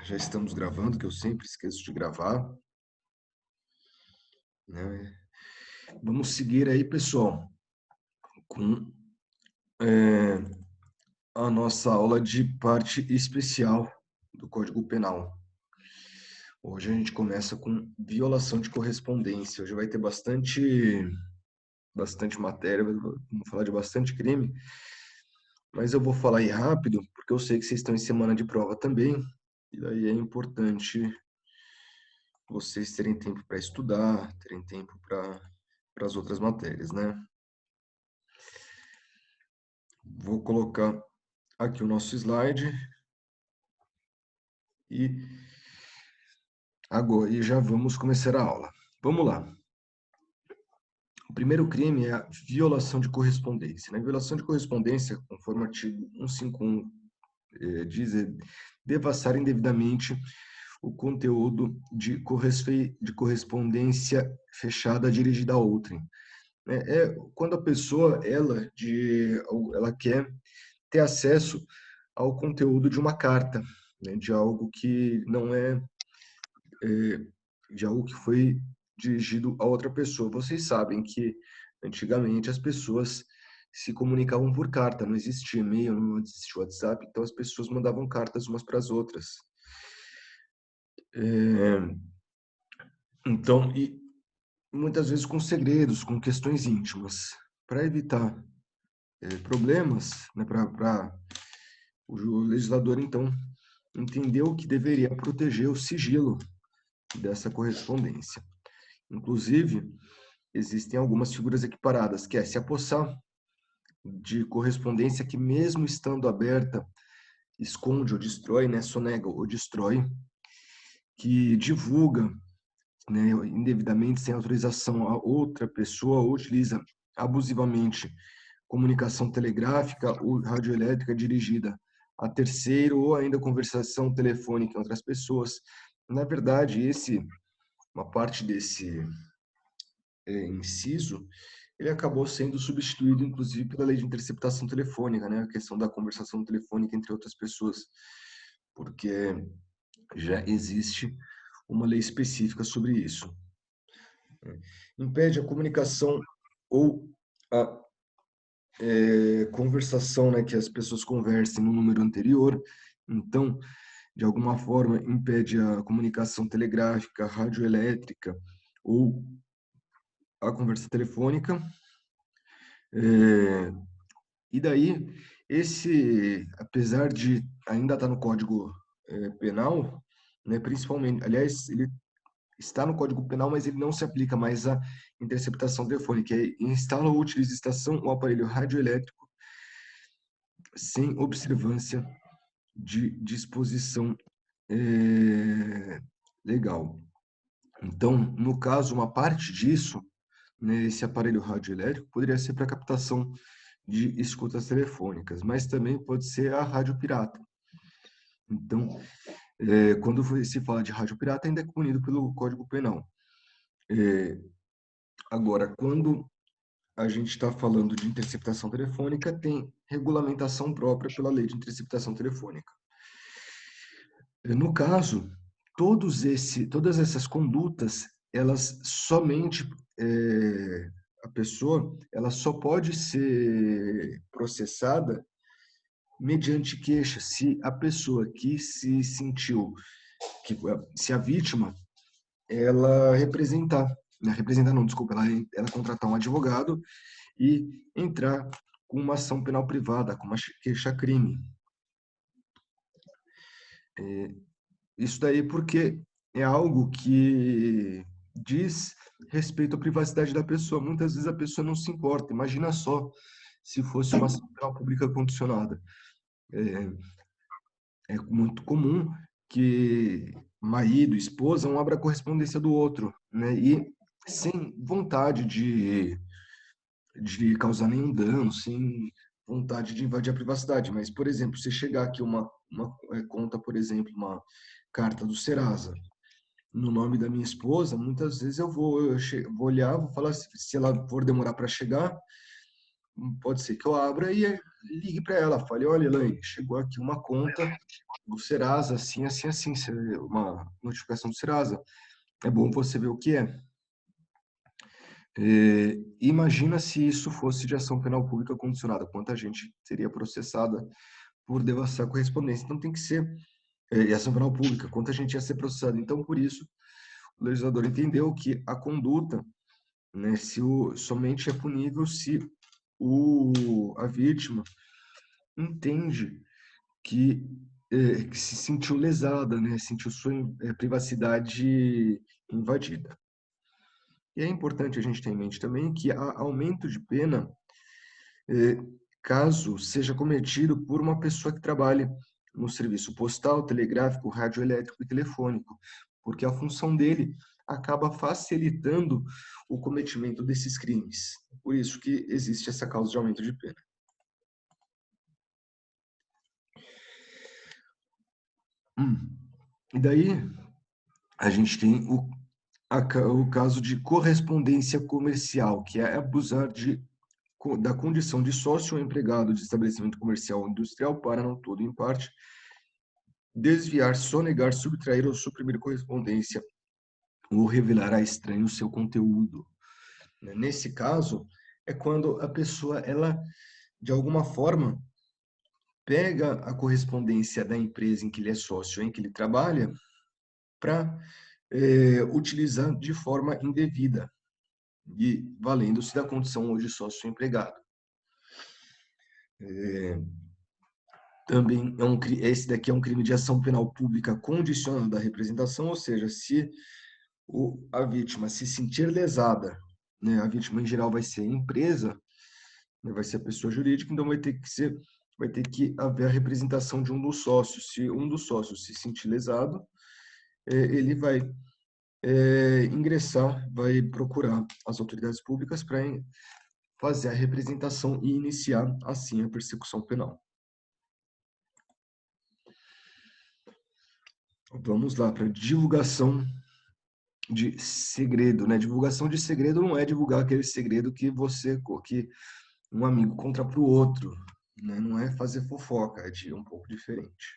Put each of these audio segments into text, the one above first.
Já estamos gravando, que eu sempre esqueço de gravar, né? Vamos seguir aí, pessoal, com é, a nossa aula de parte especial do Código Penal. Hoje a gente começa com violação de correspondência. Hoje vai ter bastante matéria, vamos falar de bastante crime, mas eu vou falar aí rápido, porque eu sei que vocês estão em semana de prova também, e daí é importante vocês terem tempo para estudar, terem tempo para as outras matérias, né? Vou colocar aqui o nosso slide e agora já vamos começar a aula. Vamos lá. O primeiro crime é a violação de correspondência. Na violação de correspondência, conforme o artigo 151 diz, é devassar indevidamente o conteúdo de correspondência fechada dirigida a outrem. É quando a pessoa ela quer ter acesso ao conteúdo de uma carta, né, de algo que não de algo que foi dirigido a outra pessoa. Vocês sabem que antigamente as pessoas se comunicavam por carta, não existia e-mail, não existia WhatsApp, então as pessoas mandavam cartas umas para as outras. Então, e muitas vezes com segredos, com questões íntimas, para evitar problemas, né, para o legislador então entendeu que deveria proteger o sigilo dessa correspondência. Inclusive, existem algumas figuras equiparadas, que é se apossar de correspondência que, mesmo estando aberta, esconde ou destrói, né, sonega ou destrói, que divulga, né, indevidamente, sem autorização a outra pessoa, ou utiliza abusivamente comunicação telegráfica ou radioelétrica dirigida a terceiro, ou ainda conversação telefônica entre outras pessoas. Na verdade, uma parte desse inciso, ele acabou sendo substituído, inclusive, pela lei de interceptação telefônica, né? A questão da conversação telefônica entre outras pessoas, porque já existe uma lei específica sobre isso. Impede a comunicação ou a conversação, né, que as pessoas conversem no número anterior. Então, de alguma forma, impede a comunicação telegráfica, radioelétrica ou a conversa telefônica. E daí, apesar de ainda estar no Código Penal, né, principalmente, aliás, ele está no Código Penal, mas ele não se aplica mais à interceptação telefônica. Instala ou utiliza estação ou aparelho radioelétrico sem observância de disposição legal. Então, no caso, uma parte disso, né, esse aparelho radioelétrico poderia ser para captação de escutas telefônicas, mas também pode ser a rádio pirata. Então, quando se fala de rádio pirata, ainda é punido pelo Código Penal. Agora, quando a gente está falando de interceptação telefônica, tem regulamentação própria pela lei de interceptação telefônica. No caso, todas essas condutas, elas somente a pessoa, ela só pode ser processada mediante queixa, se a pessoa que se sentiu, se a vítima, ela representar não, desculpa, ela contratar um advogado e entrar com uma ação penal privada, com uma queixa-crime. Isso daí porque é algo que diz respeito à privacidade da pessoa. Muitas vezes a pessoa não se importa. Imagina só se fosse uma ação penal pública condicionada. É muito comum que marido, esposa, um abra a correspondência do outro, né? E sem vontade de causar nenhum dano, sem vontade de invadir a privacidade. Mas, por exemplo, se chegar aqui uma conta, por exemplo, uma carta do Serasa, no nome da minha esposa, muitas vezes vou olhar, vou falar se ela for demorar para chegar, pode ser que eu abra e ligue para ela, fale, olha, Elaine, chegou aqui uma conta do Serasa, assim, assim, assim, uma notificação do Serasa. É bom você ver o que é. Imagina se isso fosse de ação penal pública condicionada, quanta gente seria processada por devassar a correspondência. Então tem que ser, e ação penal pública, quanta gente ia ser processada. Então, por isso, o legislador entendeu que a conduta, né, somente é punível se a vítima entende que se sentiu lesada, né, sentiu sua privacidade invadida. E é importante a gente ter em mente também que há aumento de pena caso seja cometido por uma pessoa que trabalhe no serviço postal, telegráfico, radioelétrico e telefônico, porque a função dele acaba facilitando o cometimento desses crimes. Por isso que existe essa causa de aumento de pena. E daí a gente tem o caso de correspondência comercial, que é abusar da condição de sócio ou empregado de estabelecimento comercial ou industrial para, não todo em parte, desviar, sonegar, subtrair ou suprimir correspondência ou revelar a estranho o seu conteúdo. Nesse caso, é quando a pessoa, ela, de alguma forma, pega a correspondência da empresa em que ele é sócio, em que ele trabalha, para utilizar de forma indevida e valendo-se da condição hoje sócio-empregado. Também esse daqui é um crime de ação penal pública condicionada à representação, ou seja, se a vítima se sentir lesada, né, a vítima em geral vai ser a empresa, né, vai ser a pessoa jurídica, então vai ter que haver a representação de um dos sócios. Se um dos sócios se sentir lesado, ele vai ingressar, vai procurar as autoridades públicas para fazer a representação e iniciar, assim, a persecução penal. Vamos lá para divulgação de segredo, né? Divulgação de segredo não é divulgar aquele segredo que um amigo conta para o outro, né? Não é fazer fofoca, é um pouco diferente.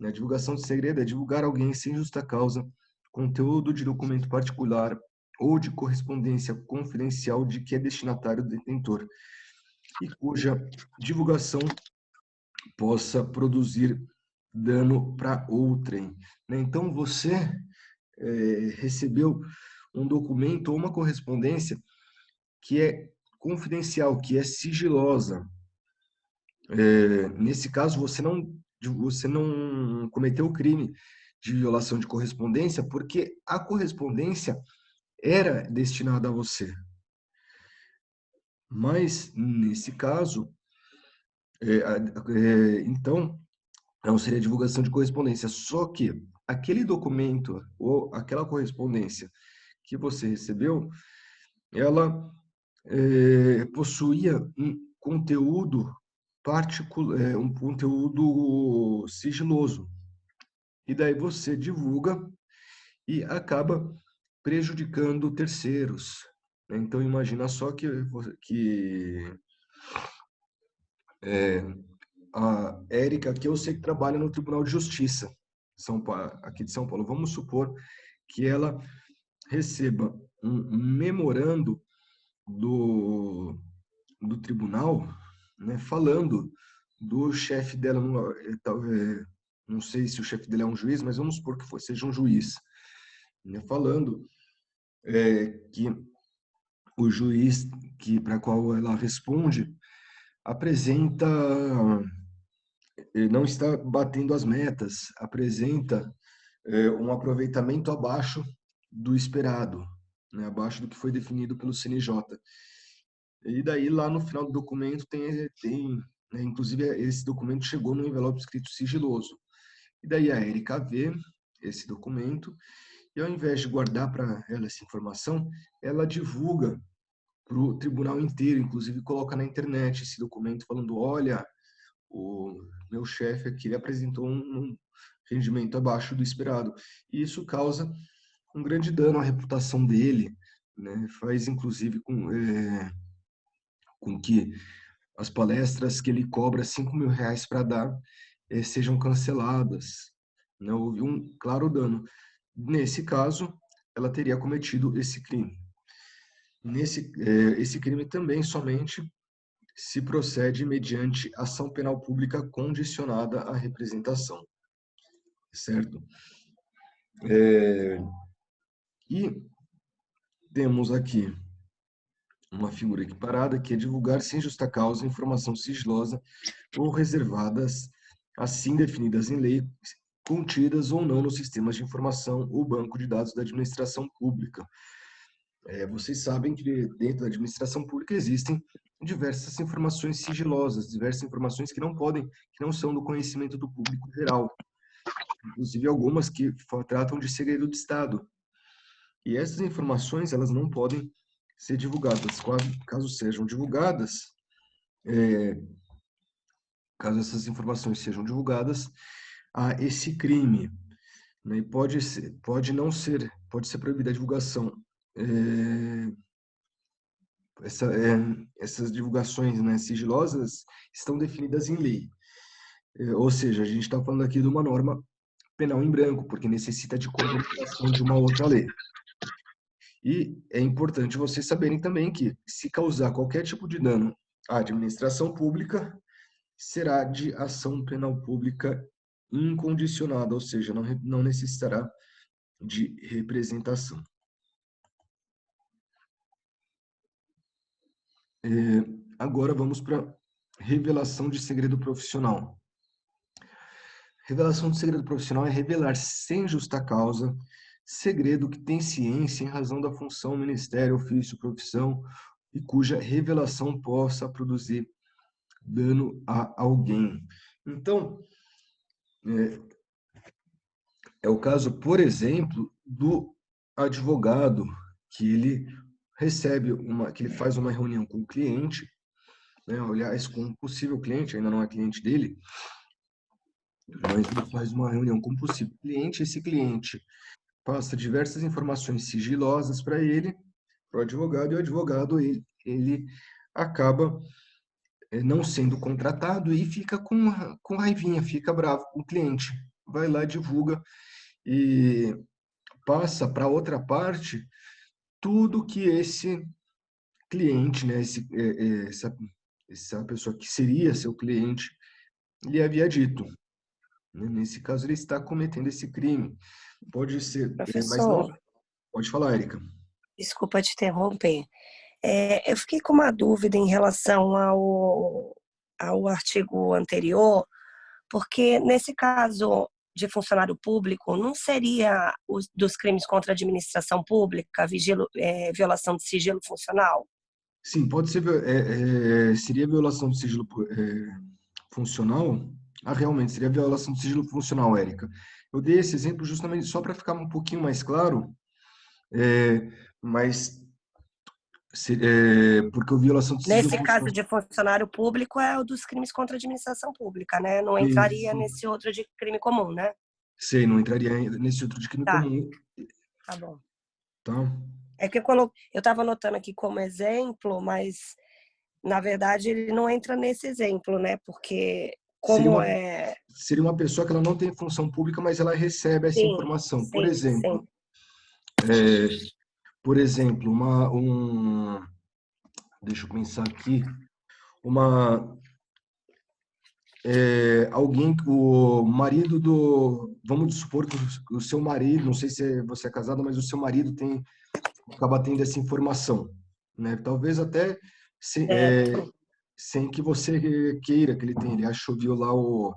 A divulgação de segredo é divulgar alguém sem justa causa, conteúdo de documento particular ou de correspondência confidencial de que é destinatário do detentor e cuja divulgação possa produzir dano para outrem, né? Então você recebeu um documento ou uma correspondência que é confidencial, que é sigilosa. Nesse caso, você não cometeu o crime de violação de correspondência porque a correspondência era destinada a você. Mas, nesse caso, então, não seria divulgação de correspondência. Só que aquele documento ou aquela correspondência que você recebeu, ela possuía um conteúdo particular, um conteúdo sigiloso. E daí você divulga e acaba prejudicando terceiros, né? Então imagina só que a Érica, que eu sei que trabalha no Tribunal de Justiça aqui de São Paulo, vamos supor que ela receba um memorando do tribunal, né, falando do chefe dela, não sei se o chefe dele é um juiz, mas vamos supor que seja um juiz, né, falando que o juiz para qual ela responde apresenta, não está batendo as metas, apresenta um aproveitamento abaixo do esperado, né, abaixo do que foi definido pelo CNJ. E daí, lá no final do documento, né, inclusive, esse documento chegou no envelope escrito sigiloso. E daí a Érica vê esse documento e, ao invés de guardar para ela essa informação, ela divulga para o tribunal inteiro, inclusive coloca na internet esse documento falando, olha, o meu chefe aqui ele apresentou um rendimento abaixo do esperado. E isso causa um grande dano à reputação dele, né? Faz, inclusive, com que as palestras que ele cobra R$ 5.000 para dar sejam canceladas. Né? Houve um claro dano. Nesse caso, ela teria cometido esse crime. Esse crime também somente se procede mediante ação penal pública condicionada à representação, certo? E temos aqui uma figura equiparada, que é divulgar sem justa causa informação sigilosa ou reservadas, assim definidas em lei, contidas ou não nos sistemas de informação ou banco de dados da administração pública. Vocês sabem que dentro da administração pública existem diversas informações sigilosas, diversas informações que não são do conhecimento do público geral, inclusive algumas que tratam de segredo de Estado. E essas informações, elas não podem ser divulgadas. Caso sejam divulgadas, caso essas informações sejam divulgadas, há esse crime, né? E pode ser proibida a divulgação. Essas divulgações, né, sigilosas estão definidas em lei. Ou seja, a gente está falando aqui de uma norma penal em branco, porque necessita de complementação de uma outra lei. E é importante vocês saberem também que, se causar qualquer tipo de dano à administração pública, será de ação penal pública incondicionada, ou seja, não necessitará de representação. Agora vamos para revelação de segredo profissional. Revelação de segredo profissional é revelar sem justa causa segredo que tem ciência em razão da função, ministério, ofício, profissão e cuja revelação possa produzir dano a alguém. Então, é o caso, por exemplo, do advogado que ele que ele faz uma reunião com o cliente, né, aliás, com um possível cliente, ainda não é cliente dele, mas ele faz uma reunião com um possível cliente, esse cliente passa diversas informações sigilosas para ele, para o advogado, e o advogado, ele acaba não sendo contratado e fica com raivinha, fica bravo com o cliente. Vai lá, divulga e passa para outra parte tudo que esse cliente, né, essa pessoa que seria seu cliente, lhe havia dito. Nesse caso, ele está cometendo esse crime. Pode ser, mas não... Professor, Pode falar, Érica. desculpa te interromper. Eu fiquei com uma dúvida em relação ao artigo anterior, porque nesse caso de funcionário público, não seria dos crimes contra a administração pública, violação de sigilo funcional? Sim, pode ser, seria violação do sigilo funcional? Realmente, seria violação do sigilo funcional, Érica. Eu dei esse exemplo justamente só para ficar um pouquinho mais claro, mas porque o violação do sigilo Nesse caso funcional... de funcionário público é o dos crimes contra a administração pública, né? Não entraria Isso, nesse outro de crime comum, né? sei, não entraria nesse outro de crime Tá, comum, tá bom. tá? É que eu estava anotando aqui como exemplo, mas na verdade ele não entra nesse exemplo, né? Porque Seria como uma, é. seria uma pessoa que ela não tem função pública, mas ela recebe essa Sim, informação. sim, sim. Por exemplo, deixa eu pensar aqui, uma alguém, o marido vamos supor que o seu marido, não sei se você é casado, mas o seu marido acaba tendo essa informação, né? Talvez até Certo. sem que você queira que ele tenha. Ele achou, viu lá o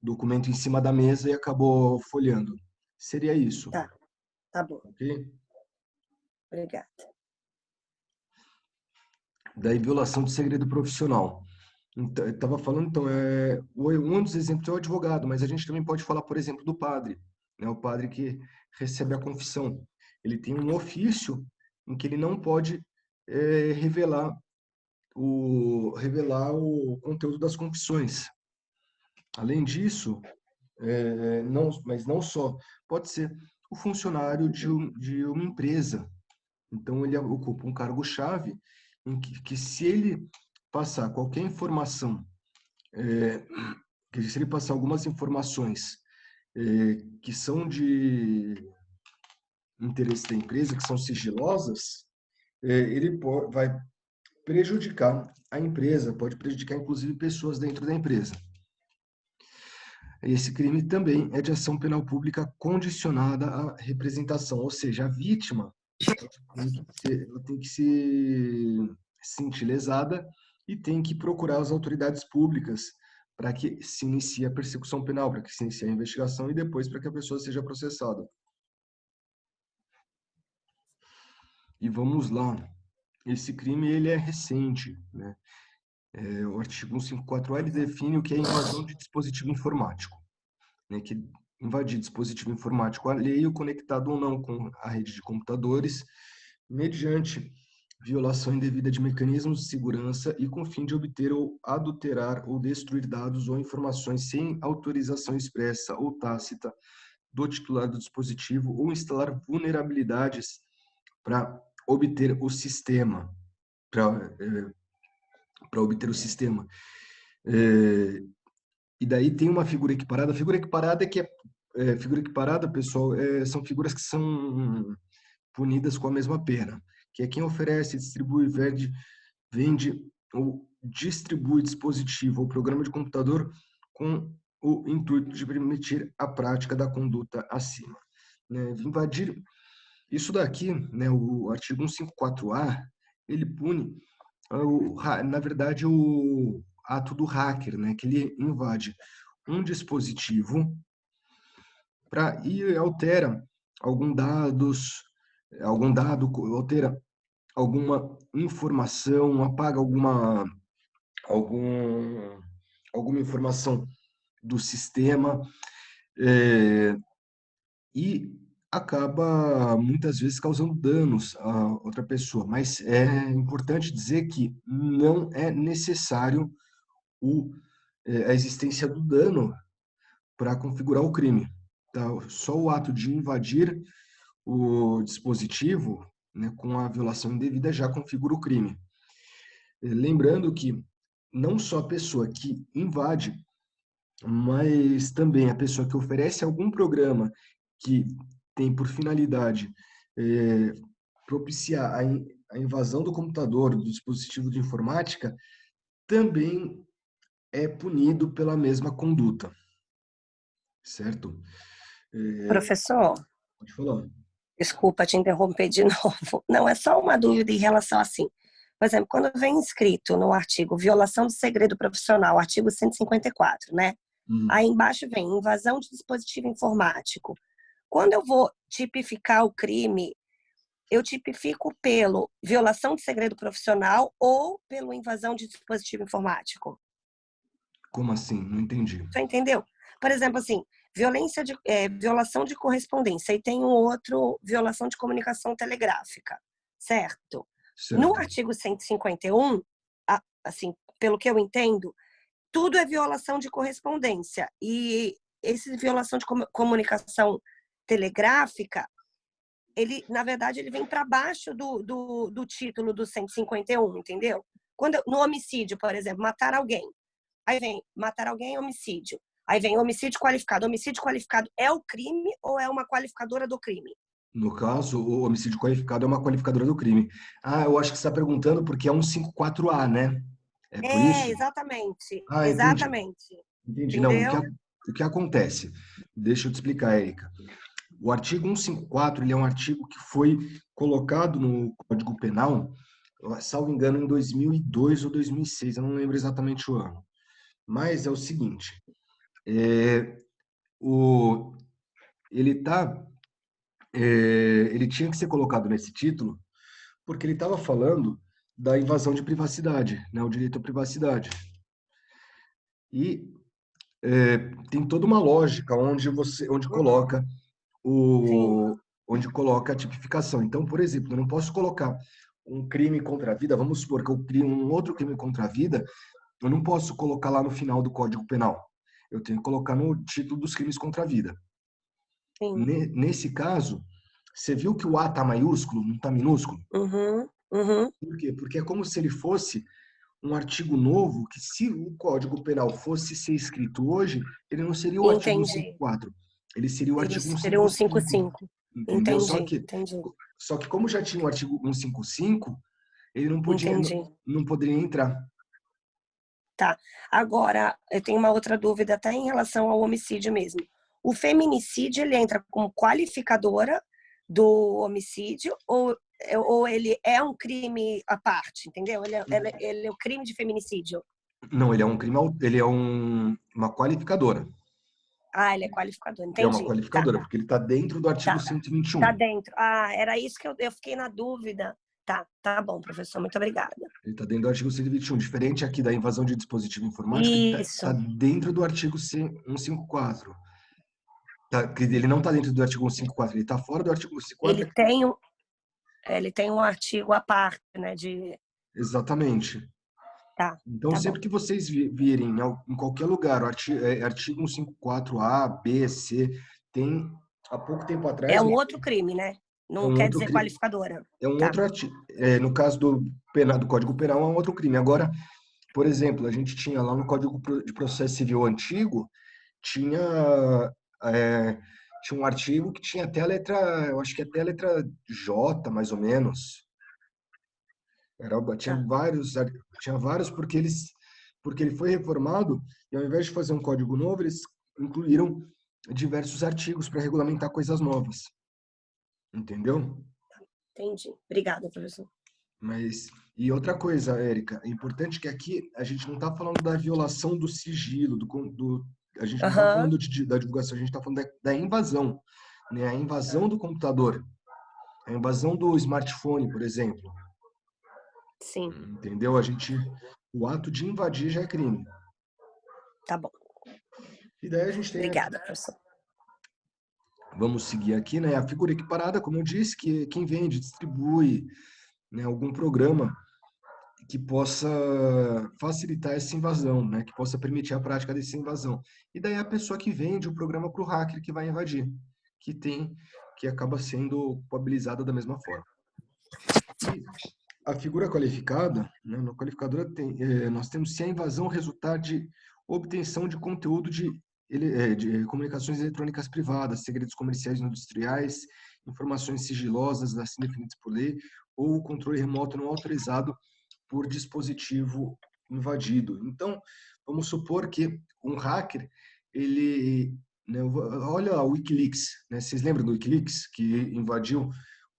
documento em cima da mesa e acabou folheando. Seria isso, Tá, tá bom. ok? Obrigada. Daí, violação de segredo profissional. Então, eu estava falando, então, um dos exemplos é o advogado, mas a gente também pode falar, por exemplo, do padre, né? O padre que recebe a confissão. Ele tem um ofício em que ele não pode revelar o conteúdo das confissões. Além disso, mas não só, pode ser o funcionário de uma empresa. Então, ele ocupa um cargo-chave em que se ele passar qualquer informação, que se ele passar algumas informações que são de interesse da empresa, que são sigilosas, ele vai prejudicar a empresa, pode prejudicar inclusive pessoas dentro da empresa. Esse crime também é de ação penal pública condicionada à representação, ou seja, a vítima ela tem que se sentir lesada e tem que procurar as autoridades públicas para que se inicie a persecução penal, para que se inicie a investigação e depois para que a pessoa seja processada. E vamos lá. Esse crime ele é recente, né? O artigo 154A ele define o que é invasão de dispositivo informático, né? Que invadir dispositivo informático alheio conectado ou não com a rede de computadores, mediante violação indevida de mecanismos de segurança e com fim de obter ou adulterar ou destruir dados ou informações sem autorização expressa ou tácita do titular do dispositivo ou instalar vulnerabilidades para obter o sistema, para obter o sistema. E daí tem uma figura equiparada. A figura equiparada figura equiparada, pessoal, são figuras que são punidas com a mesma pena, que é quem oferece, distribui, vende ou distribui dispositivo ou programa de computador com o intuito de permitir a prática da conduta acima. Né? Invadir, isso daqui, né, o artigo 154A, ele pune, na verdade, o ato do hacker, né, que ele invade um dispositivo e altera algum dado, altera alguma informação, apaga alguma informação do sistema, e acaba muitas vezes causando danos a outra pessoa. Mas é importante dizer que não é necessário a existência do dano para configurar o crime. Tá? Só o ato de invadir o dispositivo, né, com a violação indevida já configura o crime. Lembrando que não só a pessoa que invade, mas também a pessoa que oferece algum programa que tem por finalidade propiciar a invasão do computador, do dispositivo de informática, também é punido pela mesma conduta, certo? Professor, Pode falar. desculpa te interromper de novo. Não, é só uma dúvida em relação assim. Por exemplo, quando vem escrito no artigo violação do segredo profissional, artigo 154, né? Aí embaixo vem invasão de dispositivo informático. Quando eu vou tipificar o crime, eu tipifico pelo violação de segredo profissional ou pelo invasão de dispositivo informático? Como assim? Não entendi. Você entendeu? Por exemplo, assim, violação de correspondência e tem um outro, violação de comunicação telegráfica, certo? No Certo. artigo 151, assim, pelo que eu entendo, tudo é violação de correspondência. E essa violação de comunicação telegráfica, ele, na verdade, ele vem para baixo do título do 151, entendeu? No homicídio, por exemplo, matar alguém. Aí vem matar alguém é homicídio. Aí vem homicídio qualificado. Homicídio qualificado é o crime ou é uma qualificadora do crime? No caso, o homicídio qualificado é uma qualificadora do crime. Ah, eu acho que você está perguntando porque é 154A, né? É por É, isso? exatamente. Ah, entendi. Exatamente. Entendi. Não, Entendeu? o que acontece? Deixa eu te explicar, Erika. O artigo 154, ele é um artigo que foi colocado no Código Penal, salvo engano, em 2002 ou 2006, eu não lembro exatamente o ano. Mas é o seguinte, é, o, ele tá, ele tinha que ser colocado nesse título porque ele estava falando da invasão de privacidade, né, o direito à privacidade. E tem toda uma lógica onde Uhum. coloca Sim. onde coloca a tipificação. Então, por exemplo, eu não posso colocar um crime contra a vida, vamos supor que eu crio um outro crime contra a vida, eu não posso colocar lá no final do Código Penal. Eu tenho que colocar no título dos crimes contra a vida. Sim. Nesse caso, você viu que o A está maiúsculo, não está minúsculo? Uhum. Uhum. Por quê? Porque é como se ele fosse um artigo novo que, se o Código Penal fosse ser escrito hoje, ele não seria o artigo Entendi. 154, ele seria o Ele artigo seria um 155, 55. entendeu? Entendi, entendi, Só que como já tinha o artigo 155, ele não podia, entendi. não poderia entrar. Tá. Agora, eu tenho uma outra dúvida até em relação ao homicídio mesmo. O feminicídio, ele entra como qualificadora do homicídio ou ele é um crime à parte, entendeu? Ele é o crime de feminicídio. Não, ele é um crime, ele é uma qualificadora. Ah, ele é qualificador, Ele é uma entendi. Tá, qualificadora, porque ele está dentro do artigo tá, tá 121. dentro. Ah, era isso que eu fiquei na dúvida. Tá, tá bom, professor, muito obrigada. Ele está dentro do artigo 121, diferente aqui da invasão de dispositivo informático, que está Isso, dentro do artigo 154. Que ele não está dentro do artigo 154, ele está fora do artigo ele 154. tem um, ele tem um artigo à parte, né, de... Exatamente. Tá, Então, tá bom. sempre que vocês virem em qualquer lugar, o artigo 154A, B, C, tem, há pouco tempo É atrás, um outro crime, né? é Não um quer outro dizer crime. qualificadora. É um Tá, outro artigo. No caso do Código Penal, é um outro crime. Agora, por exemplo, a gente tinha lá no Código de Processo Civil antigo, tinha, é, tinha um artigo que tinha até a letra, eu acho que até a letra J, mais ou menos. tá. Tinha vários porque ele foi reformado e ao invés de fazer um código novo, eles incluíram diversos artigos para regulamentar coisas novas. Entendeu? Entendi. Obrigada, professor. Mas, e outra coisa, Érica, é importante que aqui a gente não está falando da violação do sigilo, a gente não está Aham, falando da divulgação, a gente está falando da invasão, né? A invasão do computador, a invasão do smartphone, por exemplo, sim, entendeu? O ato de invadir já é crime. tá bom. E daí a gente tem aqui, Obrigada, professor. vamos seguir aqui, né? A figura equiparada, como eu disse, que quem vende, distribui, né, algum programa que possa facilitar essa invasão, né? Que possa permitir a prática dessa invasão. E daí a pessoa que vende o programa para o hacker que vai invadir, que acaba sendo culpabilizada da mesma forma. E a figura qualificada, né, no qualificador nós temos se a invasão resultar de obtenção de conteúdo de comunicações eletrônicas privadas, segredos comerciais e industriais, informações sigilosas assim definidas por lei, ou o controle remoto não autorizado por dispositivo invadido. Então, vamos supor que um hacker, né, olha o WikiLeaks, né? Vocês lembram do WikiLeaks que invadiu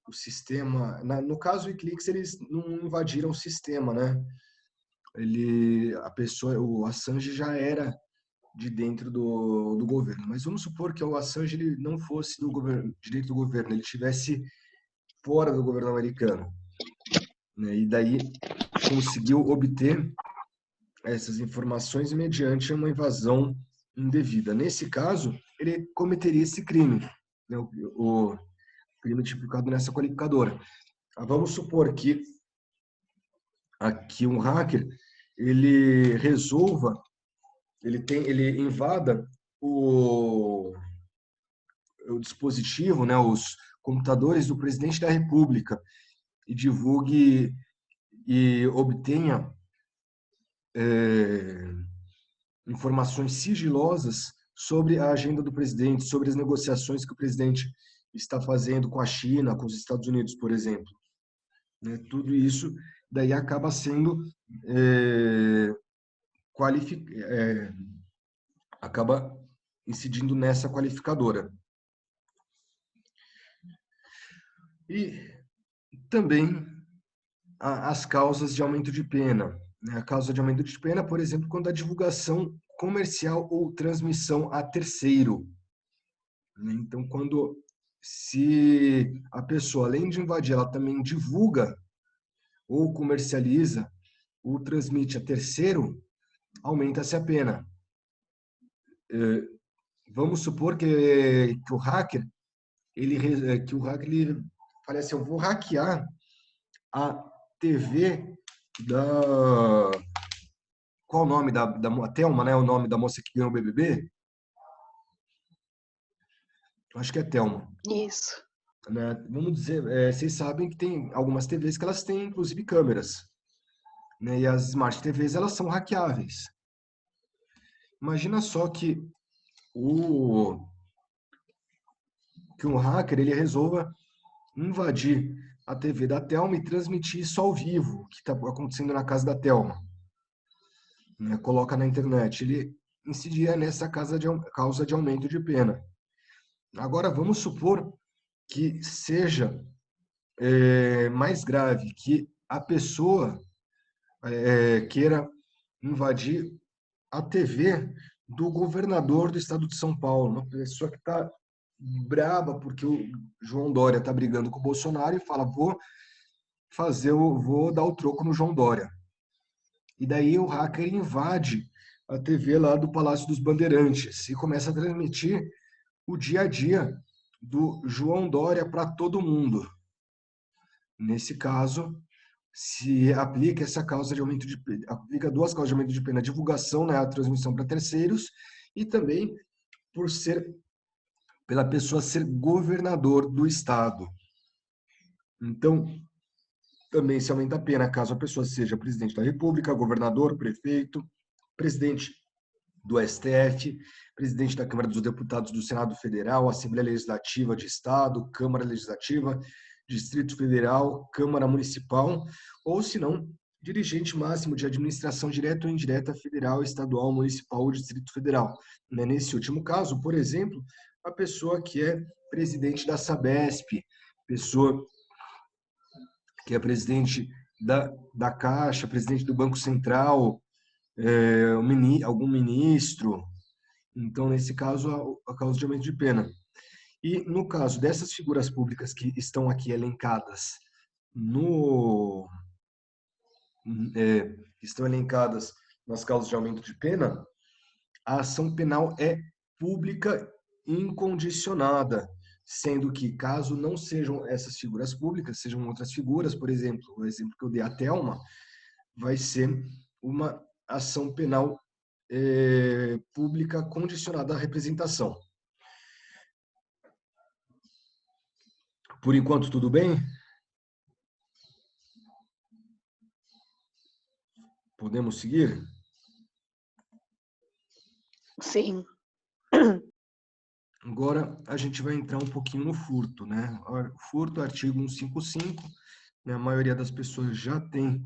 o sistema? No caso do WikiLeaks, eles não invadiram o sistema, né? O Assange já era de dentro do governo. Mas vamos supor que o Assange ele não fosse do governo, de dentro do governo, ele estivesse fora do governo americano, né? E daí conseguiu obter essas informações mediante uma invasão indevida. Nesse caso, ele cometeria esse crime, né? O crime tipificado nessa qualificadora. Vamos supor que aqui um hacker ele resolva, ele invada o, o dispositivo, né, os computadores do presidente da República e divulgue e obtenha informações sigilosas sobre a agenda do presidente, sobre as negociações que o presidente está fazendo com a China, com os Estados Unidos, por exemplo. Né? Tudo isso daí acaba sendo acaba incidindo nessa qualificadora. E também as causas de aumento de pena. Né? A causa de aumento de pena, por exemplo, quando a divulgação comercial ou transmissão a terceiro. Né? Então, se a pessoa, além de invadir, ela também divulga ou comercializa ou transmite a terceiro, aumenta-se a pena. Vamos supor que o hacker ele fale assim, eu vou hackear a TV da... Qual o nome a Thelma, né? O nome da moça que ganhou o BBB? Acho que é Thelma. Isso. Né? Vamos dizer, vocês sabem que tem algumas TVs que elas têm, inclusive, câmeras. né? E as Smart TVs, elas são hackeáveis. Imagina só o, que um hacker ele resolva invadir a TV da Telma e transmitir isso ao vivo, o que está acontecendo na casa da Telma, né? Coloca na internet. Ele incidiria nessa causa de aumento de pena. Agora, vamos supor que seja mais grave, que a pessoa queira invadir a TV do governador do estado de São Paulo, uma pessoa que está braba porque o João Dória está brigando com o Bolsonaro e fala, vou dar o troco no João Dória. E daí o hacker invade a TV lá do Palácio dos Bandeirantes e começa a transmitir o dia a dia do João Dória para todo mundo. Nesse caso, se aplica essa causa de aumento de pena, aplica duas causas de aumento de pena, a divulgação, né, a transmissão para terceiros, e também pela pessoa ser governador do estado. Então, também se aumenta a pena caso a pessoa seja presidente da República, governador, prefeito, presidente do STF, presidente da Câmara dos Deputados do Senado Federal, Assembleia Legislativa de Estado, Câmara Legislativa, Distrito Federal, Câmara Municipal, ou se não, dirigente máximo de administração direta ou indireta federal, estadual, municipal ou Distrito Federal. Nesse último caso, por exemplo, a pessoa que é presidente da Sabesp, pessoa que é presidente da Caixa, presidente do Banco Central, algum ministro. Então, nesse caso, a causa de aumento de pena. E no caso dessas figuras públicas que estão aqui elencadas no estão elencadas nas causas de aumento de pena, a ação penal é pública incondicionada, sendo que caso não sejam essas figuras públicas, sejam outras figuras, por exemplo, o exemplo que eu dei, a Thelma, vai ser uma ação penal pública condicionada à representação. Por enquanto, tudo bem? Podemos seguir? Sim. Agora, a gente vai entrar um pouquinho no furto, né? Furto, artigo 155, né? A maioria das pessoas já tem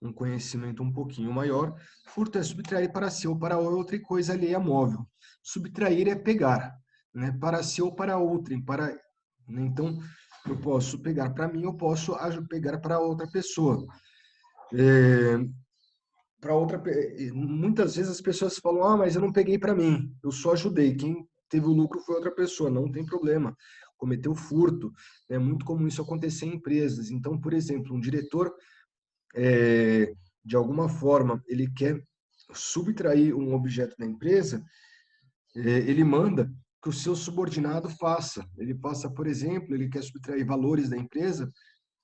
um conhecimento um pouquinho maior. Furto é subtrair para si ou para outra e coisa alheia móvel. Subtrair é pegar, né? Para si ou para outrem, né? Então, eu posso pegar para mim, eu posso pegar para outra pessoa. Muitas vezes as pessoas falam, mas eu não peguei para mim, eu só ajudei. Quem teve o lucro foi outra pessoa, não tem problema. Cometeu furto, é muito comum isso acontecer em empresas. Então, por exemplo, um diretor de alguma forma, ele quer subtrair um objeto da empresa, ele manda que o seu subordinado faça. Ele passa, por exemplo, ele quer subtrair valores da empresa,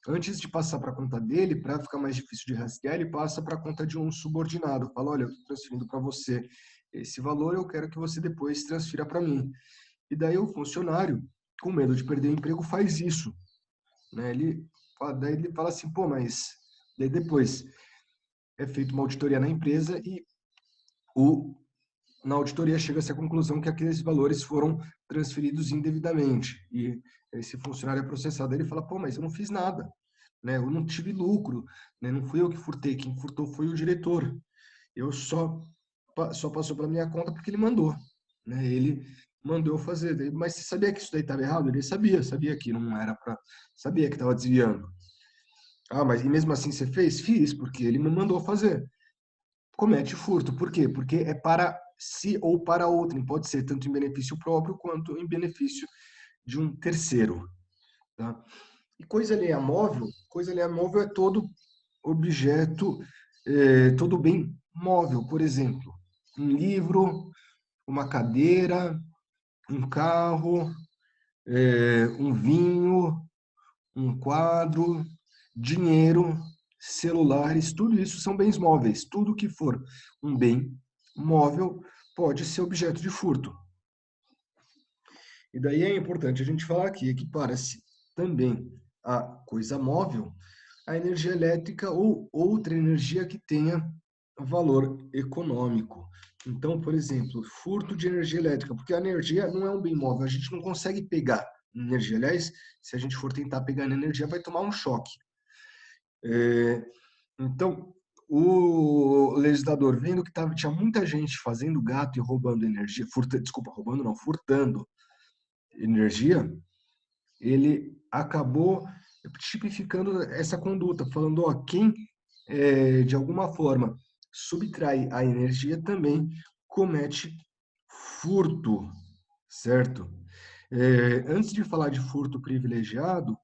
antes de passar para a conta dele, para ficar mais difícil de rastrear, ele passa para a conta de um subordinado. Fala, olha, eu estou transferindo para você esse valor, eu quero que você depois transfira para mim. E daí o funcionário, com medo de perder o emprego, faz isso, né? Daí ele fala assim, mas daí depois é feita uma auditoria na empresa e na auditoria chega-se à conclusão que aqueles valores foram transferidos indevidamente. E esse funcionário é processado. Ele fala, mas eu não fiz nada, né? Eu não tive lucro, né? Não fui eu que furtei, quem furtou foi o diretor. Eu só passou pela minha conta porque ele mandou, né? Ele mandou eu fazer. Mas você sabia que isso daí estava errado? Ele sabia que não era para, sabia que estava desviando. Mas e mesmo assim você fez? Fiz, porque ele me mandou fazer. Comete furto. Por quê? Porque é para si ou para outrem. Pode ser tanto em benefício próprio quanto em benefício de um terceiro. Tá? E coisa alheia móvel é todo objeto, todo bem móvel. Por exemplo, um livro, uma cadeira, um carro, um vinho, um quadro, dinheiro, celulares, tudo isso são bens móveis. Tudo que for um bem móvel pode ser objeto de furto. E daí é importante a gente falar aqui, equipara-se também a coisa móvel a energia elétrica ou outra energia que tenha valor econômico. Então, por exemplo, furto de energia elétrica, porque a energia não é um bem móvel, a gente não consegue pegar energia. Aliás, se a gente for tentar pegar energia, vai tomar um choque. Então, o legislador, vendo que tinha muita gente fazendo gato e roubando energia, desculpa, roubando não, furtando energia, ele acabou tipificando essa conduta, falando, ó, quem de alguma forma subtrai a energia também comete furto, certo? Antes de falar de furto privilegiado,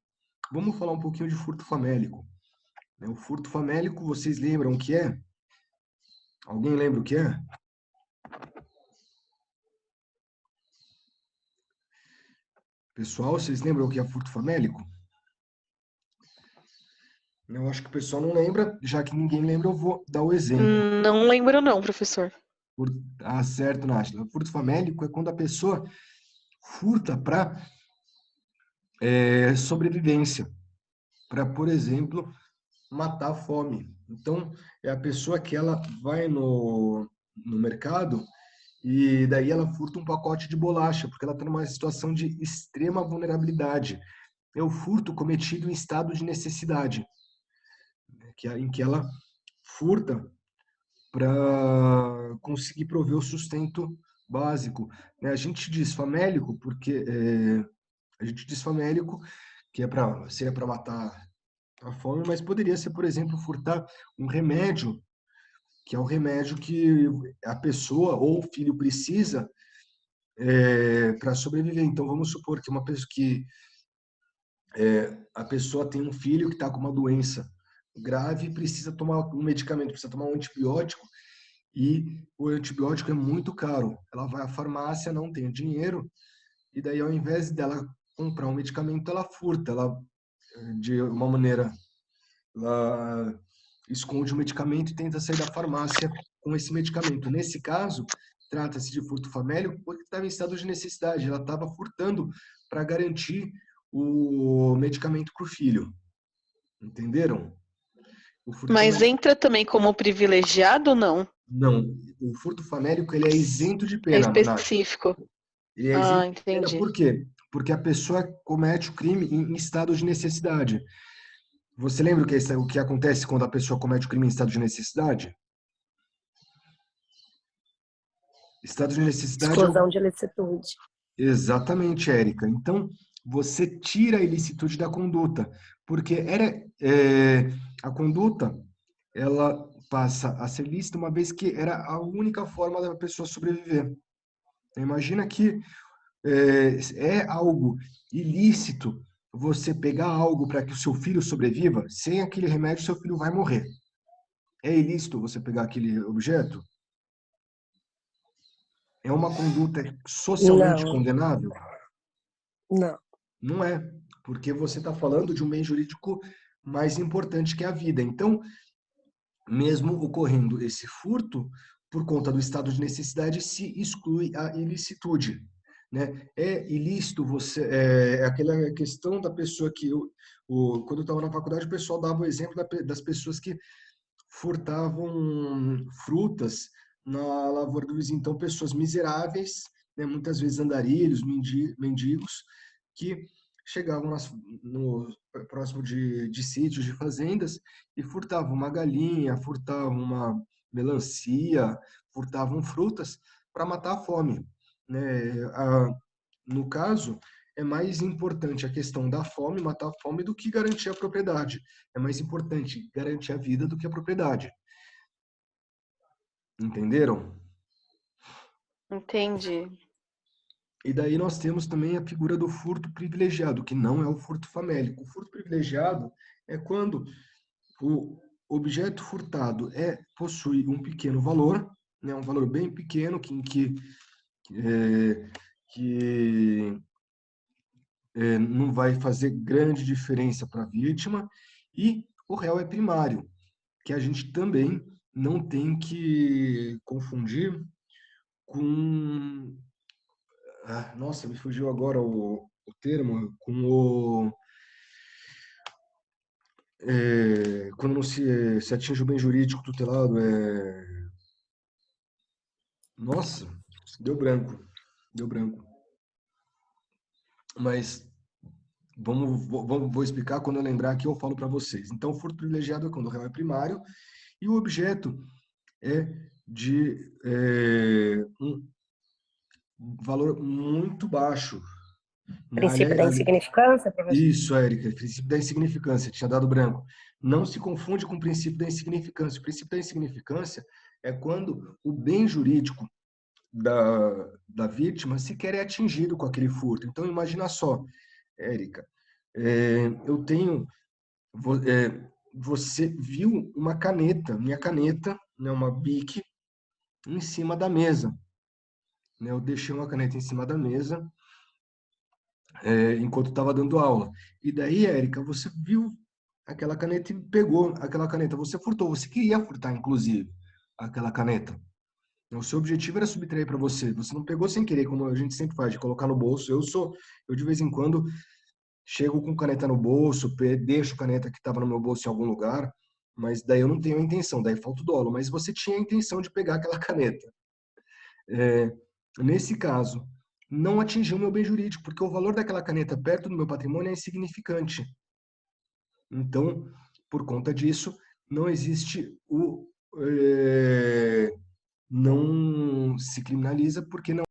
vamos falar um pouquinho de furto famélico. O furto famélico, vocês lembram o que é? Alguém lembra o que é? Pessoal, vocês lembram o que é furto famélico? Eu acho que o pessoal não lembra, já que ninguém lembra, eu vou dar o exemplo. Não lembro não, professor. Certo, Náshila. Furto famélico é quando a pessoa furta para sobrevivência, para, por exemplo, matar a fome. Então, é a pessoa que ela vai no mercado e daí ela furta um pacote de bolacha, porque ela está numa situação de extrema vulnerabilidade. É o furto cometido em estado de necessidade, né, em que ela furta para conseguir prover o sustento básico, né? A gente diz famélico porque a gente diz famélico que seria para matar a fome, mas poderia ser, por exemplo, furtar um remédio, que é o remédio que a pessoa ou o filho precisa para sobreviver. Então, vamos supor que uma pessoa que a pessoa tem um filho que está com uma doença grave e precisa tomar um medicamento, precisa tomar um antibiótico e o antibiótico é muito caro. Ela vai à farmácia, não tem dinheiro e daí ao invés dela comprar um medicamento, ela furta, ela de uma maneira ela esconde o medicamento e tenta sair da farmácia com esse medicamento. Nesse caso, trata-se de furto famélico porque estava em estado de necessidade, ela estava furtando para garantir o medicamento para o filho. Entenderam? O furto Mas famélico entra também como privilegiado ou não? não. O furto famélico ele é isento de É pena, Nath. específico. Ele é isento Ah, de pena entendi. por quê? Porque a pessoa comete o crime em estado de necessidade. Você lembra o que acontece quando a pessoa comete o crime em estado de necessidade? Estado de necessidade é Exclusão de licitude. exatamente, Érica. Então, você tira a ilicitude da conduta, porque a conduta ela passa a ser lícita uma vez que era a única forma da pessoa sobreviver. Imagina que algo ilícito você pegar algo para que o seu filho sobreviva, sem aquele remédio, seu filho vai morrer. É ilícito você pegar aquele objeto? É uma conduta socialmente Não, condenável? não. Não é, porque você está falando de um bem jurídico mais importante que a vida. Então, mesmo ocorrendo esse furto, por conta do estado de necessidade, se exclui a ilicitude. Né? É ilícito você. É aquela questão da pessoa que. Quando eu estava na faculdade, o pessoal dava o exemplo das pessoas que furtavam frutas na lavoura do vizinho. Então, pessoas miseráveis, né, muitas vezes andarilhos, mendigos, que chegavam próximo de sítios, de fazendas, e furtavam uma galinha, furtavam uma melancia, furtavam frutas para matar a fome. Né? No caso, é mais importante a questão da fome, matar a fome, do que garantir a propriedade. É mais importante garantir a vida do que a propriedade. Entenderam? Entendi. E daí nós temos também a figura do furto privilegiado, que não é o furto famélico. O furto privilegiado é quando o objeto furtado possui um pequeno valor, né, um valor bem pequeno, que não vai fazer grande diferença para a vítima, e o réu é primário, que a gente também não tem que confundir com. Nossa, me fugiu agora o termo, com quando não se atinge o bem jurídico tutelado, nossa, deu branco, deu branco. Mas vou explicar quando eu lembrar aqui, eu falo para vocês. Então, o furto privilegiado é quando o réu é primário e o objeto é de um valor muito baixo. Princípio da insignificância, professor? Isso, Érica, princípio da insignificância, tinha dado branco. Não se confunde com o princípio da insignificância. O princípio da insignificância é quando o bem jurídico da vítima sequer é atingido com aquele furto. Então, imagina só, Érica, eu tenho, você viu uma caneta, minha caneta, né, uma Bic, em cima da mesa. Né, eu deixei uma caneta em cima da mesa, enquanto estava dando aula. E daí, Érica, você viu aquela caneta e pegou aquela caneta. Você furtou, você queria furtar, inclusive, aquela caneta. O seu objetivo era subtrair para você. Você não pegou sem querer, como a gente sempre faz, de colocar no bolso. Eu de vez em quando chego com caneta no bolso, deixo caneta que estava no meu bolso em algum lugar, mas daí eu não tenho a intenção, daí falta o dolo. Mas você tinha a intenção de pegar aquela caneta. Nesse caso, não atingiu o meu bem jurídico, porque o valor daquela caneta perto do meu patrimônio é insignificante. Então, por conta disso, não existe não se criminaliza porque não